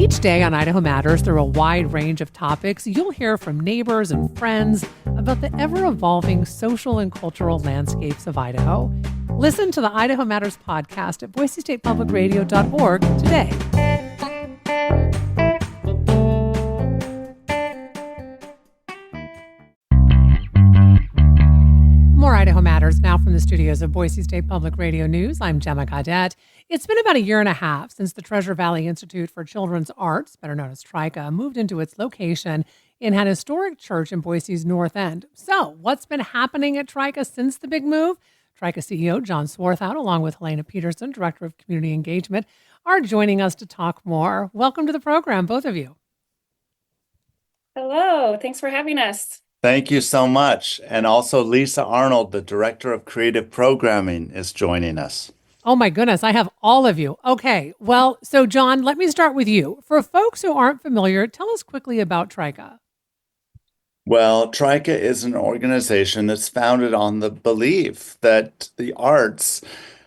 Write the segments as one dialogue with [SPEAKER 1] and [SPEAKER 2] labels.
[SPEAKER 1] Each day on Idaho Matters, through a wide range of topics, you'll hear from neighbors and friends about the ever-evolving social and cultural landscapes of Idaho. Listen to the Idaho Matters podcast at boisestatepublicradio.org today. More Idaho Matters now from the studios of Boise State Public Radio News. I'm Gemma Gaudette. It's been about a year and a half since the Treasure Valley Institute for Children's Arts, better known as TRICA, moved into its location in an historic church in Boise's North End. So, what's been happening at TRICA since the big move? TRICA CEO John Swarthout, along with Helene Peterson, Director of Community Engagement, are joining us to talk more. Welcome to the program, both of you.
[SPEAKER 2] Hello, thanks for having us.
[SPEAKER 3] Thank you so much. And also Lisa Arnold, the Director of Creative Programming, is joining us.
[SPEAKER 1] Oh my goodness, I have all of you. Okay, well, so John, let me start with you. For folks who aren't familiar, tell us quickly about TRICA.
[SPEAKER 3] Well, TRICA is an organization that's founded on the belief that the arts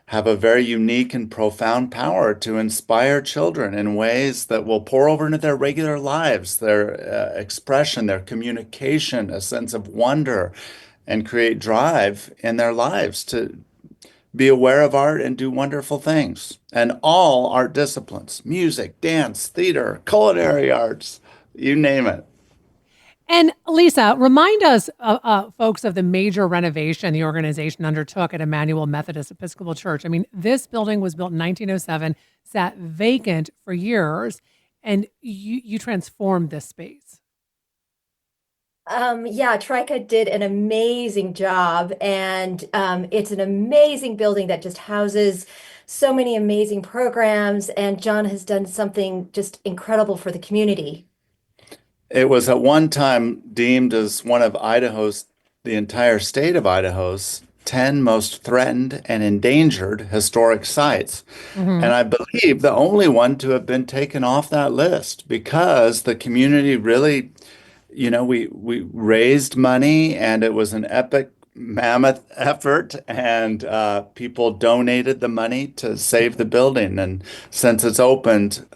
[SPEAKER 3] have a very unique and profound power to inspire children in ways that will pour over into their regular lives, their expression, their communication, a sense of wonder, and create drive in their lives to be aware of art and do wonderful things. And all art disciplines, music, dance, theater, culinary arts, you name it.
[SPEAKER 1] And Lisa, remind us, folks, of the major renovation the organization undertook at Emmanuel Methodist Episcopal Church. I mean, this building was built in 1907, sat vacant for years, and you transformed this space.
[SPEAKER 4] Yeah, TRICA did an amazing job, and it's an amazing building that just houses so many amazing programs, and John has done something just incredible for the community.
[SPEAKER 3] It was at one time deemed as one of the entire state of Idaho's 10 most threatened and endangered historic sites. And I believe the only one to have been taken off that list because the community really, we raised money and it was an epic mammoth effort, and people donated the money to save the building. And since it's opened,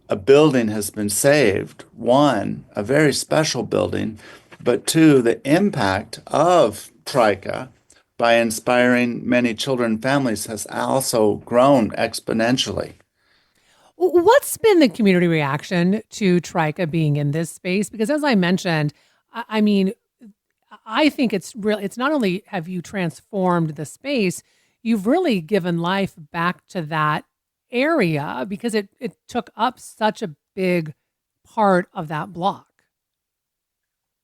[SPEAKER 3] a building has been saved. One, a very special building, but two, the impact of TRICA by inspiring many children and families has also grown exponentially.
[SPEAKER 1] What's been the community reaction to TRICA being in this space? Because as I mentioned, I mean, I think it's not only have you transformed the space, you've really given life back to that area because it took up such a big part of that block.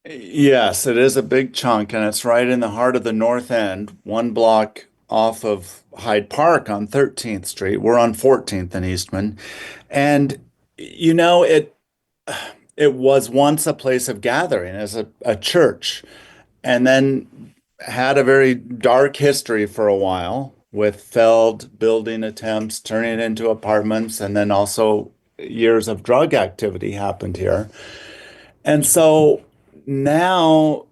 [SPEAKER 3] Yes, it is a big chunk, and it's right in the heart of the North End, one block off of Hyde Park on 13th Street. We're on 14th in Eastman. And, it was once a place of gathering as a church, and then had a very dark history for a while with failed building attempts, turning it into apartments, and then also years of drug activity happened here. And so now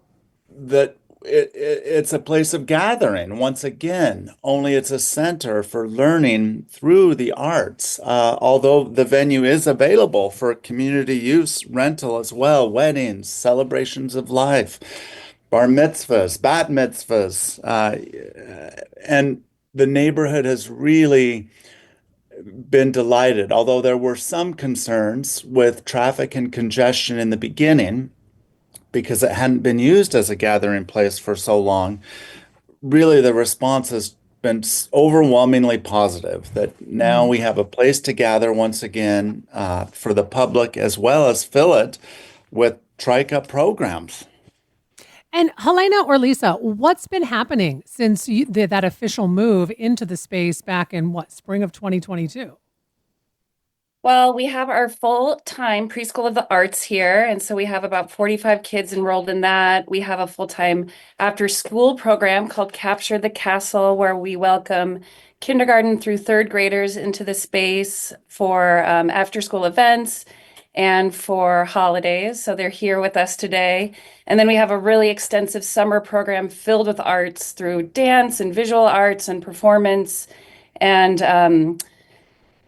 [SPEAKER 3] that it's a place of gathering once again, only it's a center for learning through the arts, although the venue is available for community use rental as well, weddings, celebrations of life, bar mitzvahs, bat mitzvahs, and the neighborhood has really been delighted, although there were some concerns with traffic and congestion in the beginning because it hadn't been used as a gathering place for so long. Really, the response has been overwhelmingly positive that now we have a place to gather once again for the public, as well as fill it with TRICA programs.
[SPEAKER 1] And Helena or Lisa, what's been happening since that official move into the space back in spring of 2022?
[SPEAKER 2] Well, we have our full-time preschool of the arts here, and so we have about 45 kids enrolled in that. We have a full-time after-school program called Capture the Castle, where we welcome kindergarten through third graders into the space for after-school events and for holidays. So they're here with us today. And then we have a really extensive summer program filled with arts through dance and visual arts and performance. And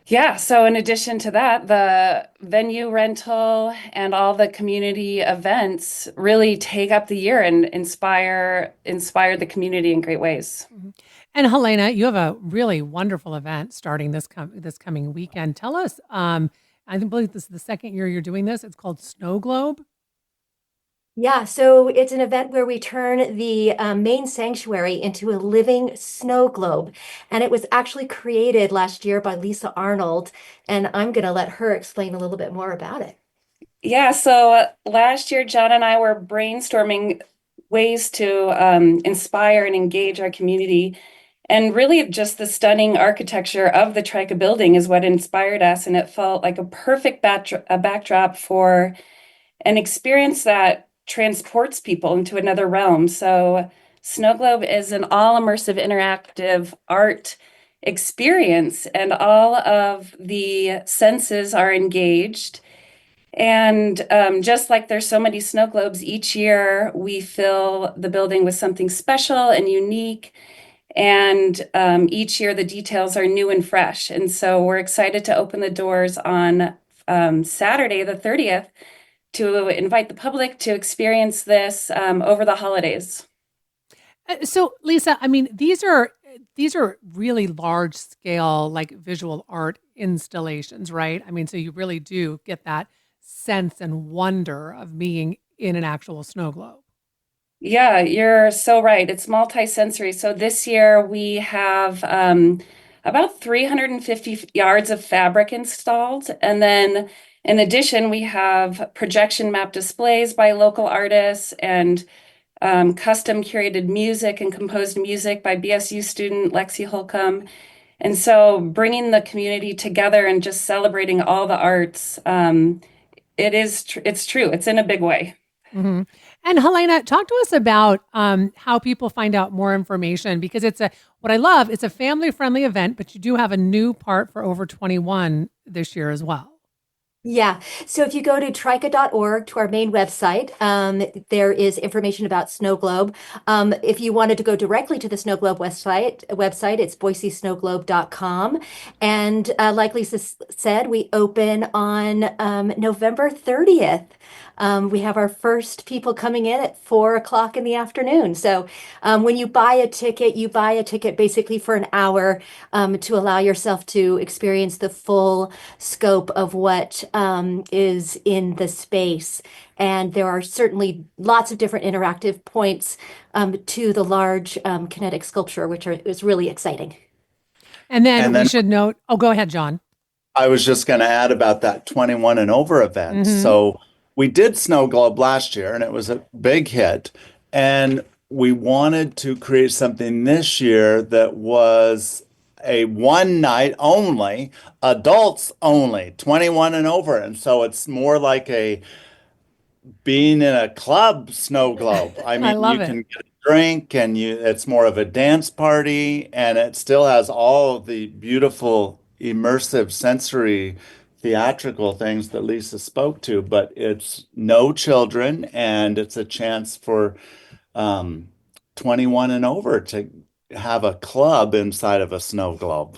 [SPEAKER 2] Yeah, so in addition to that, the venue rental and all the community events really take up the year and inspire the community in great ways.
[SPEAKER 1] Mhm. And Helena, you have a really wonderful event starting this coming weekend. Tell us, believe this is the second year you're doing this. It's called Snow Globe.
[SPEAKER 4] Yeah, so it's an event where we turn the main sanctuary into a living snow globe. And it was actually created last year by Lisa Arnold. And I'm going to let her explain a little bit more about it.
[SPEAKER 2] Yeah, so last year, John and I were brainstorming ways to inspire and engage our community. And really, just the stunning architecture of the TRICA building is what inspired us. And it felt like a perfect backdrop for an experience that transports people into another realm. So, Snow Globe is an all immersive interactive art experience, and all of the senses are engaged. And just like there's so many snow globes, each year we fill the building with something special and unique. And each year the details are new and fresh. And so we're excited to open the doors on Saturday, the 30th, to invite the public to experience this over the holidays.
[SPEAKER 1] So, Lisa, these are really large scale, like visual art installations, right? I mean, so you really do get that sense and wonder of being in an actual snow globe.
[SPEAKER 2] Yeah, you're so right. It's multi-sensory. So this year we have about 350 yards of fabric installed. And then in addition, we have projection map displays by local artists and custom curated music and composed music by BSU student Lexi Holcomb. And so bringing the community together and just celebrating all the arts, it's true. It's in a big way.
[SPEAKER 1] Hmm. And Helena, talk to us about how people find out more information, because what I love, it's a family friendly event, but you do have a new part for over 21 this year as well.
[SPEAKER 4] Yeah. So if you go to trica.org to our main website, there is information about Snow Globe. If you wanted to go directly to the Snow Globe website, it's boisesnowglobe.com. And like Lisa said, we open on November 30th. We have our first people coming in at 4 o'clock in the afternoon. So when you buy a ticket, basically for an hour to allow yourself to experience the full scope of what is in the space. And there are certainly lots of different interactive points to the large kinetic sculpture, which is really exciting.
[SPEAKER 1] And then
[SPEAKER 3] And
[SPEAKER 1] we
[SPEAKER 3] then
[SPEAKER 1] should note, oh, go ahead, John.
[SPEAKER 3] I was just going to add about that 21 and over event.
[SPEAKER 1] Hmm.
[SPEAKER 3] So we did Snow Globe last year and it was a big hit. And we wanted to create something this year that was a one night only, adults only, 21 and over. And so it's more like a being in a club snow globe. I
[SPEAKER 1] I
[SPEAKER 3] mean,
[SPEAKER 1] love
[SPEAKER 3] you
[SPEAKER 1] it.
[SPEAKER 3] can get a drink and it's more of a dance party and it still has all of the beautiful immersive sensory theatrical things that Lisa spoke to, but it's no children and it's a chance for um, 21 and over to have a club inside of a snow globe.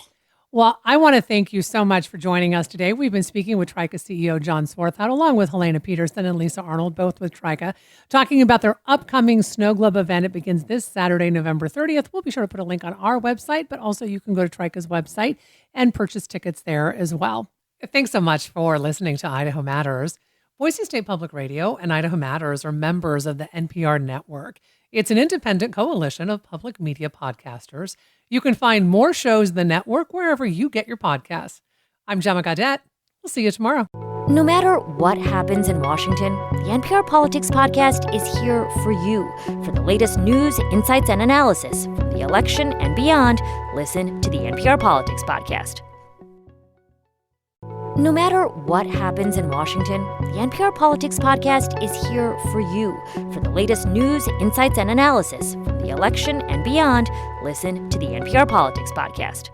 [SPEAKER 1] Well, I want to thank you so much for joining us today. We've been speaking with TRICA CEO John Swarthout, along with Helene Peterson and Lisa Arnold, both with TRICA, talking about their upcoming Snow Globe event. It begins this Saturday, November 30th. We'll be sure to put a link on our website, but also you can go to TRICA's website and purchase tickets there as well. Thanks so much for listening to Idaho Matters. Boise State Public Radio and Idaho Matters are members of the NPR network. It's an independent coalition of public media podcasters. You can find more shows in the network wherever you get your podcasts. I'm Gemma Gaudette. We'll see you tomorrow.
[SPEAKER 5] No matter what happens in Washington, the NPR Politics Podcast is here for you. For the latest news, insights, and analysis from the election and beyond, listen to the NPR Politics Podcast. No matter what happens in Washington, the NPR Politics Podcast is here for you. For the latest news, insights, and analysis from the election and beyond, listen to the NPR Politics Podcast.